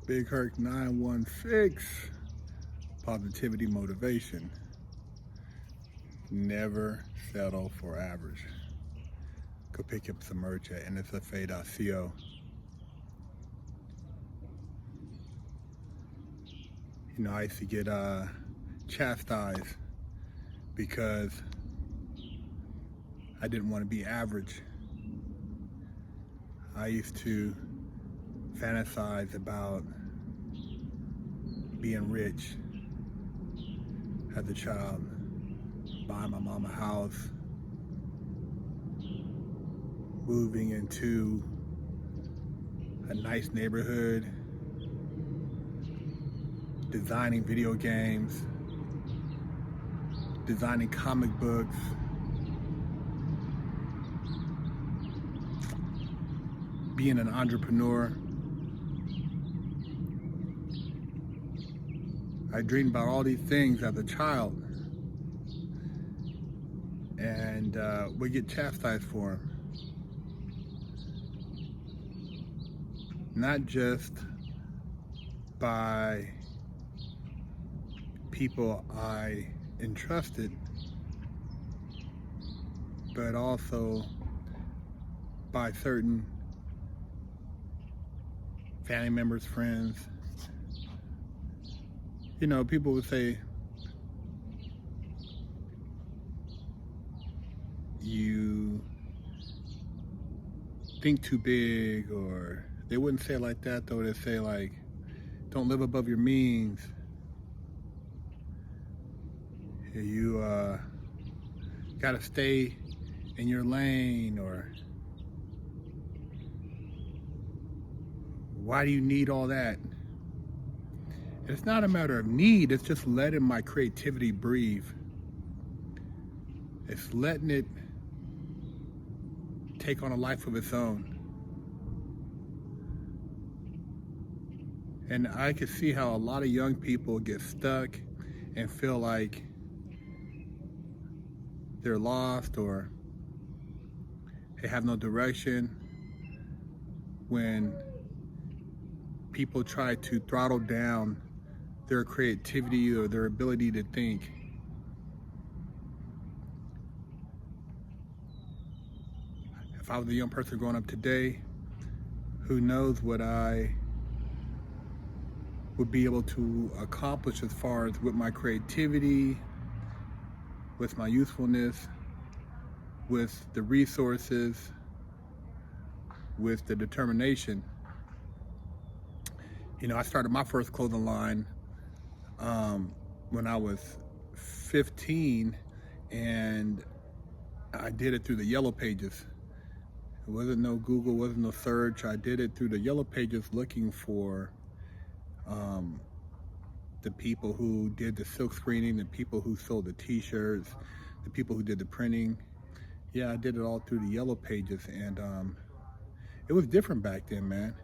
Big Herc 916, positivity motivation. Never settle for average. Go pick up some merch at nsfa.co. You know, I used to get chastised because I didn't want to be average. I used to fantasize about being rich as a child, buying my mom a house, moving into a nice neighborhood, designing video games, designing comic books, being an entrepreneur. I dreamed about all these things as a child, and would get chastised for them. Not just by people I entrusted, but also by certain family members, friends. You know, people would say, you think too big, or they wouldn't say it like that though. They'd say like, don't live above your means. You gotta stay in your lane, or why do you need all that? It's not a matter of need, it's just letting my creativity breathe. It's letting it take on a life of its own. And I can see how a lot of young people get stuck and feel like they're lost or they have no direction when people try to throttle down their creativity or their ability to think. If I was a young person growing up today, who knows what I would be able to accomplish as far as with my creativity, with my usefulness, with the resources, with the determination. You know, I started my first clothing line when I was 15, and I did it through the Yellow Pages. It wasn't no Google, wasn't no search. I did it through the Yellow Pages, looking for the people who did the silk screening, the people who sold the t-shirts, the people who did the printing. Yeah, I did it all through the Yellow Pages, and it was different back then, man.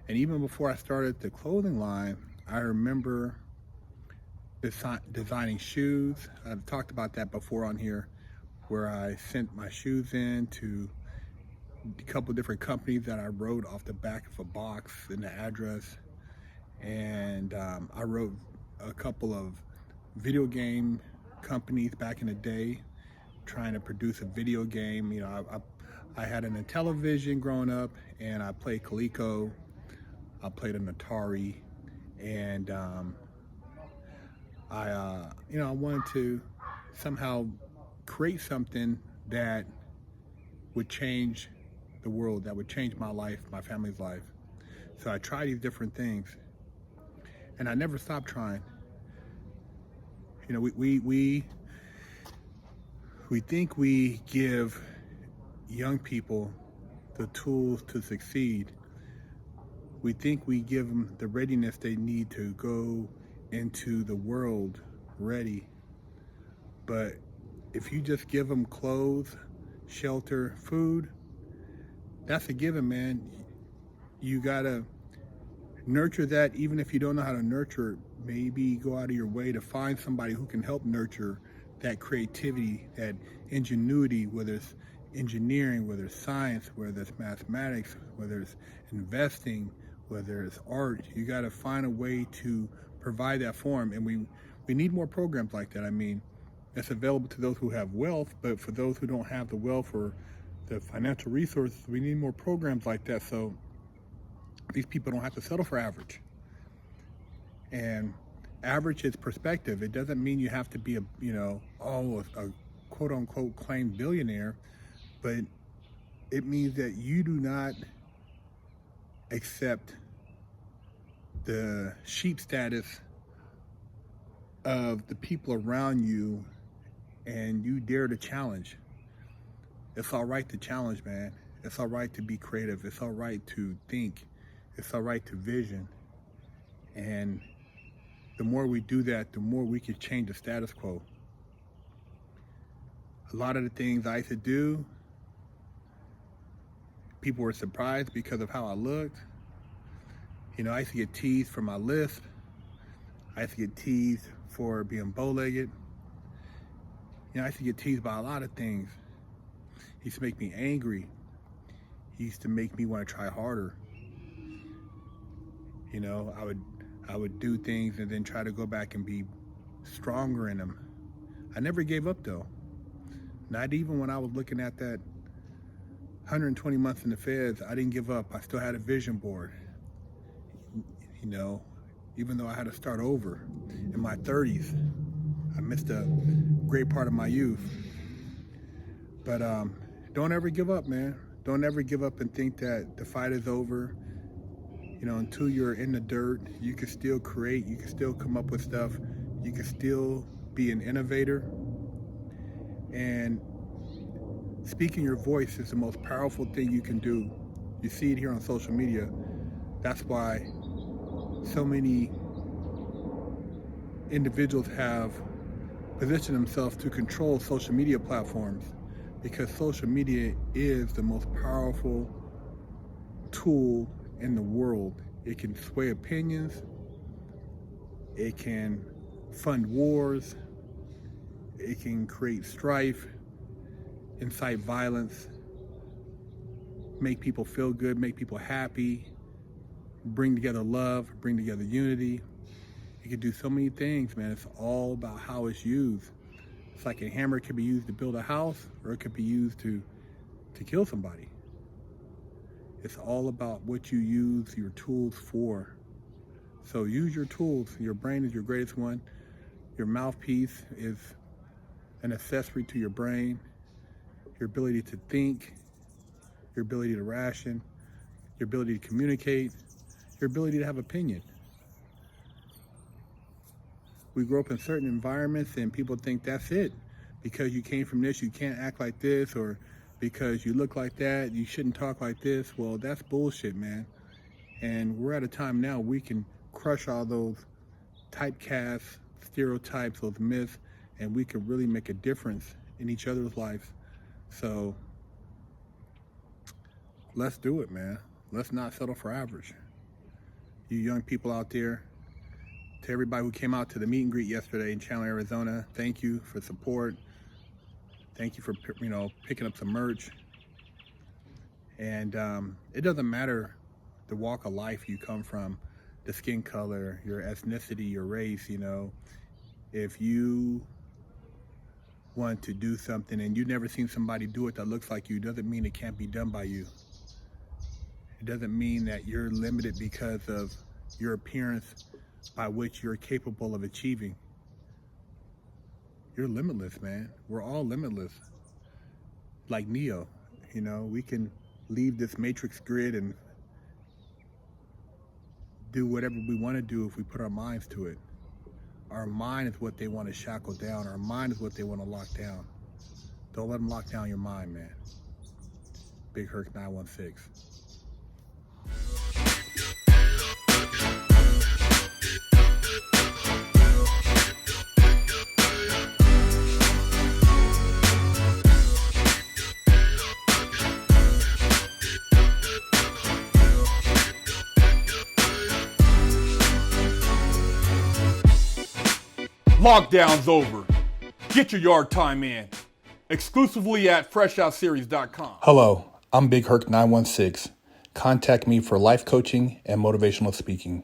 And even before I started the clothing line, I remember designing shoes. I've talked about that before on here, where I sent my shoes in to a couple different companies that I wrote off the back of a box in the address. And I wrote a couple of video game companies back in the day, trying to produce a video game. You know, I had an Intellivision growing up, and I played Coleco, I played an Atari, and you know, I wanted to somehow create something that would change the world, that would change my life, my family's life. So I tried these different things, and I never stopped trying. You know, we think we give young people the tools to succeed. We think we give them the readiness they need to go into the world ready. But if you just give them clothes, shelter, food, that's a given, man. You gotta nurture that. Even if you don't know how to nurture it, maybe go out of your way to find somebody who can help nurture that creativity, that ingenuity, whether it's engineering, whether it's science, whether it's mathematics, whether it's investing, whether it's art. You got to find a way to provide that form, and we need more programs like that. I mean, it's available to those who have wealth, but for those who don't have the wealth or the financial resources, we need more programs like that so these people don't have to settle for average. And average is perspective. It doesn't mean you have to be a quote unquote claimed billionaire, but it means that you do not accept the sheep status of the people around you, and you dare to challenge. It's all right to challenge, man. It's all right to be creative. It's all right to think. It's all right to vision. And the more we do that, the more we can change the status quo. A lot of the things I used to do, people were surprised because of how I looked. You know, I used to get teased for my lisp. I used to get teased for being bow-legged. You know, I used to get teased by a lot of things. It used to make me angry. It used to make me want to try harder. You know, I would do things and then try to go back and be stronger in them. I never gave up though. Not even when I was looking at that 120 months in the feds, I didn't give up. I still had a vision board. You know, even though I had to start over in my 30s. I missed a great part of my youth. But don't ever give up, man. Don't ever give up and think that the fight is over. You know, until you're in the dirt, you can still create, you can still come up with stuff, you can still be an innovator. And speaking your voice is the most powerful thing you can do. You see it here on social media. That's why so many individuals have positioned themselves to control social media platforms, because social media is the most powerful tool in the world. It can sway opinions, it can fund wars, it can create strife, incite violence, make people feel good, make people happy, bring together love, bring together unity. It can do so many things, man. It's all about how it's used. It's like a hammer can be used to build a house, or it could be used to kill somebody. It's all about what you use your tools for. So use your tools. Your brain is your greatest one. Your mouthpiece is an accessory to your brain. Your ability to think, your ability to ration, your ability to communicate, your ability to have opinion. We grow up in certain environments and people think that's it. Because you came from this, you can't act like this, or because you look like that, you shouldn't talk like this. Well, that's bullshit, man. And we're at a time now we can crush all those typecasts, stereotypes, those myths, and we can really make a difference in each other's lives. So let's do it, man. Let's not settle for average. You young people out there, to everybody who came out to the meet and greet yesterday in Chandler, Arizona, thank you for support. Thank you for, picking up some merch. And it doesn't matter the walk of life you come from, the skin color, your ethnicity, your race, if you want to do something and you've never seen somebody do it that looks like you, doesn't mean it can't be done by you. It doesn't mean that you're limited because of your appearance by which you're capable of achieving. You're limitless, man. We're all limitless. Like Neo, we can leave this matrix grid and do whatever we want to do if we put our minds to it. Our mind is what they want to shackle down. Our mind is what they want to lock down. Don't let them lock down your mind, man. Big Herc 916. Lockdown's over. Get your yard time in. Exclusively at FreshOutSeries.com. Hello, I'm Big Herc 916. contact me for life coaching and motivational speaking.